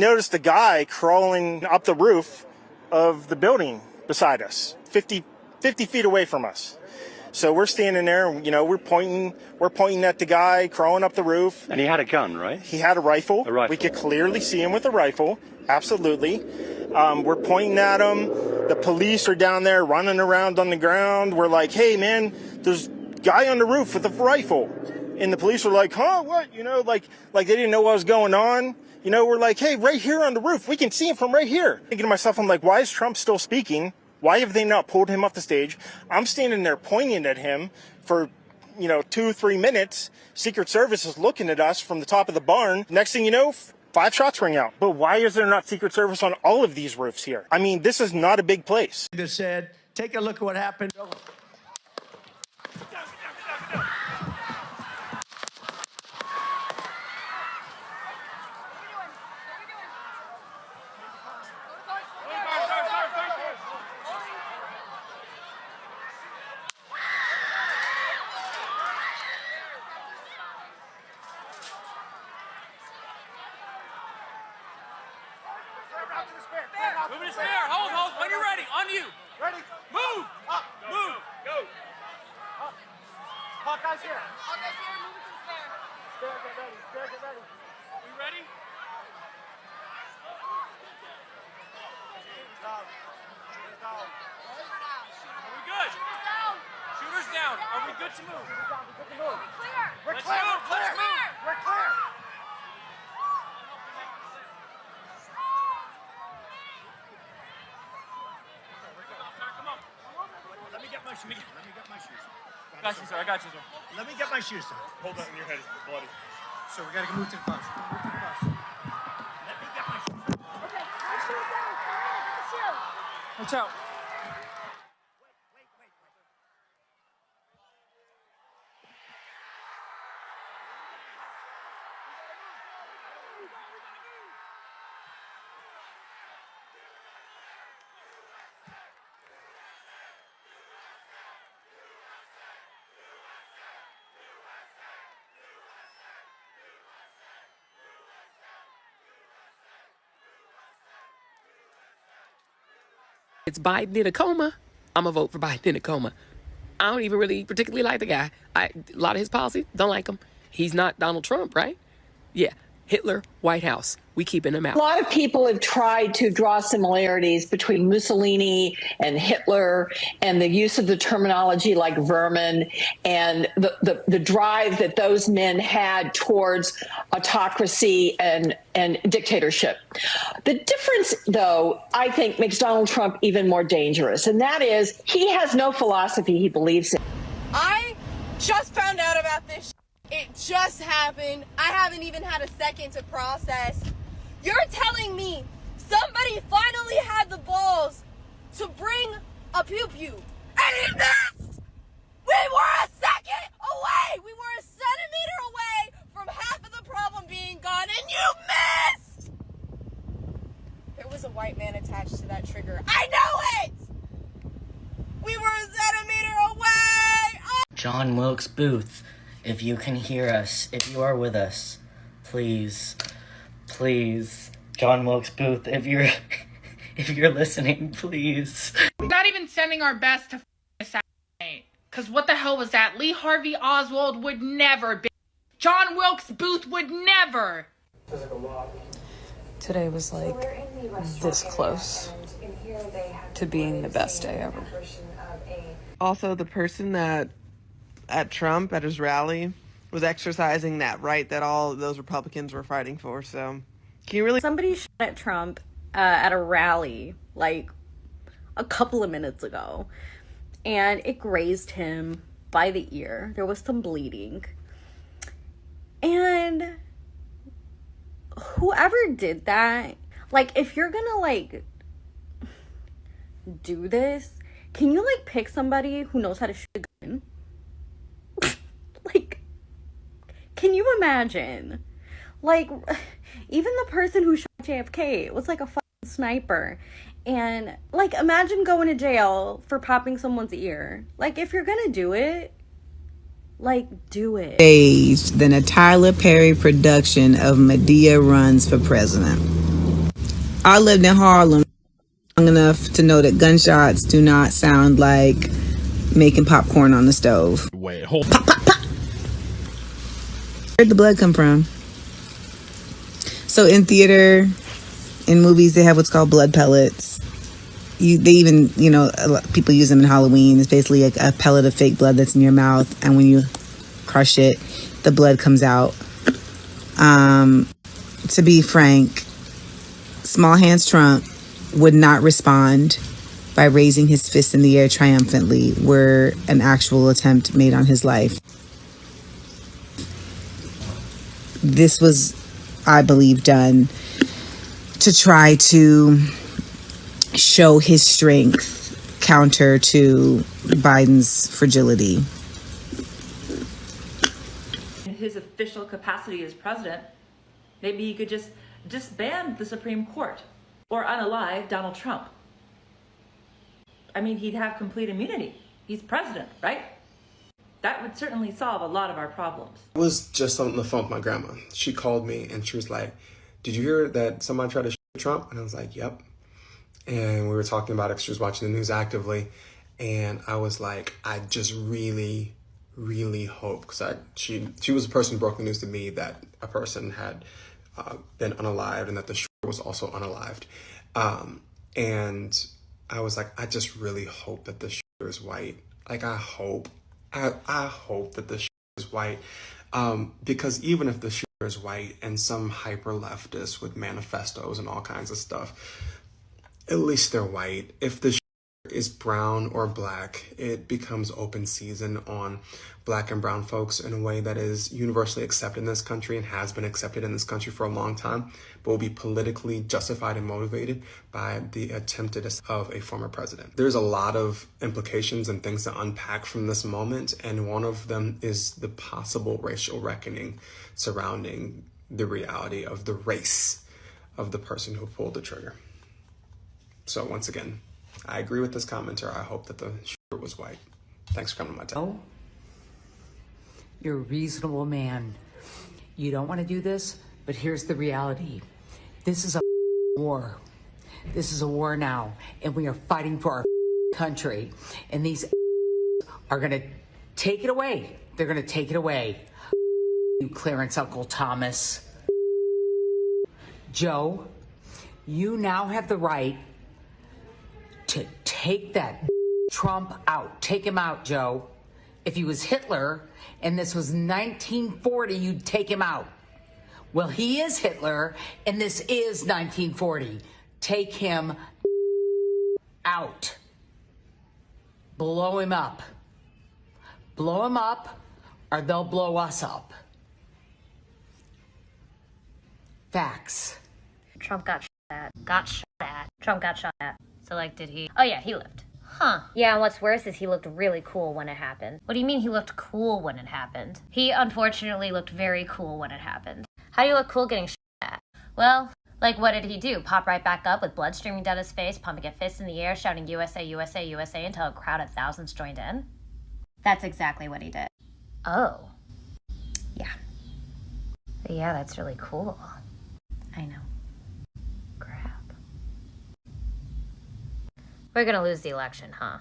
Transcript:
Noticed a guy crawling up the roof of the building beside us, 50 feet away from us. So we're standing there, you know, we're pointing at the guy crawling up the roof. And he had a gun, right? He had a rifle. A rifle. We could clearly see him with a rifle. Absolutely. We're pointing at him. The police are down there running around on the ground. We're like, hey, man, there's a guy on the roof with a rifle. And the police were like, huh, what? You know, like they didn't know what was going on. You know, we're like, hey, right here on the roof. We can see him from right here. Thinking to myself, I'm like, why is Trump still speaking? Why have they not pulled him off the stage? I'm standing there pointing at him for, 2-3 minutes. Secret Service is looking at us from the top of the barn. Next thing you know, 5 shots ring out. But why is there not Secret Service on all of these roofs here? I mean, this is not a big place. They said, take a look at what happened. Move to spare. Hold. When you're ready. On you. Ready? Move. Up. Move. Go. Up. Hawkeye's here. Hawkeye's here. Move it to spare. Spare, get ready. Spare, get ready. We ready? Down. Are we good? Shooter's down. Are we good to move? Clear. Let's move. Let's move. We're clear. Come on. Let me get my shoes. I got you, sir. Let me get my shoes. Hold that in your head. It's bloody. So we gotta move to the bus. Let me get my shoes. Okay. Put shoes down. Get the shoe. Watch out. It's Biden in a coma. I'm going to vote for Biden in a coma. I don't even really particularly like the guy. A lot of his policy, don't like him. He's not Donald Trump, right? Yeah. Hitler, White House. We keeping him out. A lot of people have tried to draw similarities between Mussolini and Hitler and the use of the terminology like vermin and the drive that those men had towards autocracy and dictatorship. The difference, though, I think makes Donald Trump even more dangerous, and that is he has no philosophy he believes in. I just found out about this. It just happened. I haven't even had a second to process. You're telling me somebody finally had the balls to bring a pew-pew, and he missed! We were a second away! We were a centimeter away from half of the problem being gone, and you missed! There was a white man attached to that trigger. I know it! We were a centimeter away! Oh. John Wilkes Booth, if you can hear us, if you are with us, please, John Wilkes Booth, if you're listening, please. We're not even sending our best to assassinate. Because what the hell was that? Lee Harvey Oswald would never be. John Wilkes Booth would never. Today was like this close to being the best day ever. Also, the person that at Trump at his rally was exercising that right that all those Republicans were fighting for. So can you really... Somebody shot at Trump at a rally like a couple of minutes ago, and it grazed him by the ear. There was some bleeding, and whoever did that, like, if you're gonna like do this, can you like pick somebody who knows how to shoot a gun? Like, can you imagine? Like, even the person who shot JFK was like a fucking sniper. And, like, imagine going to jail for popping someone's ear. Like, if you're gonna do it, like, do it. Staged than a Tyler Perry production of Medea Runs for President. I lived in Harlem long enough to know that gunshots do not sound like making popcorn on the stove. Wait, hold. Pop, pop, pop. Where'd the blood come from? So in theater, in movies, they have what's called blood pellets. They even, people use them in Halloween. It's basically like a pellet of fake blood that's in your mouth, and when you crush it, the blood comes out. To be frank, Small Hands Trump would not respond by raising his fist in the air triumphantly were an actual attempt made on his life. This was, I believe, done to try to show his strength counter to Biden's fragility. In his official capacity as president, maybe he could just disband the Supreme Court or unalive Donald Trump. I mean, he'd have complete immunity. He's president, right? That would certainly solve a lot of our problems. I was just on the phone with my grandma. She called me and she was like, "Did you hear that somebody tried to shoot Trump?" And I was like, "Yep." And we were talking about it 'cause she was watching the news actively. And I was like, I just really, really hope, because she was the person who broke the news to me that a person had been unalived and that the shooter was also unalived. And I was like, I just really hope that the shooter is white. Like, I hope that the shooter is white. Because even if the shooter is white and some hyper leftist with manifestos and all kinds of stuff, at least they're white. If the shooter is brown or black, it becomes open season on black and brown folks in a way that is universally accepted in this country and has been accepted in this country for a long time, but will be politically justified and motivated by the attempted of a former president. There's a lot of implications and things to unpack from this moment, and one of them is the possible racial reckoning surrounding the reality of the race of the person who pulled the trigger. So once again, I agree with this commenter. I hope that the shooter was white. Thanks for coming to my TED. You're a reasonable man. You don't want to do this, but here's the reality. This is a war. This is a war now, and we are fighting for our country. And these are going to take it away. They're going to take it away. You, Clarence Uncle Thomas. Joe, you now have the right to take that Trump out. Take him out, Joe. If he was Hitler and this was 1940, you'd take him out. Well, he is Hitler and this is 1940. Take him out. Blow him up. Blow him up or they'll blow us up. Facts. Trump got shot at. Trump got shot at. So, like, did he? Oh, yeah, he lived. Huh. Yeah, and what's worse is he looked really cool when it happened. What do you mean he looked cool when it happened? He unfortunately looked very cool when it happened. How do you look cool getting shot at? Well, like, what did he do? Pop right back up with blood streaming down his face, pumping a fist in the air, shouting USA, USA, USA until a crowd of thousands joined in? That's exactly what he did. Oh. Yeah. But yeah, that's really cool. I know. Crap. We're gonna lose the election, huh?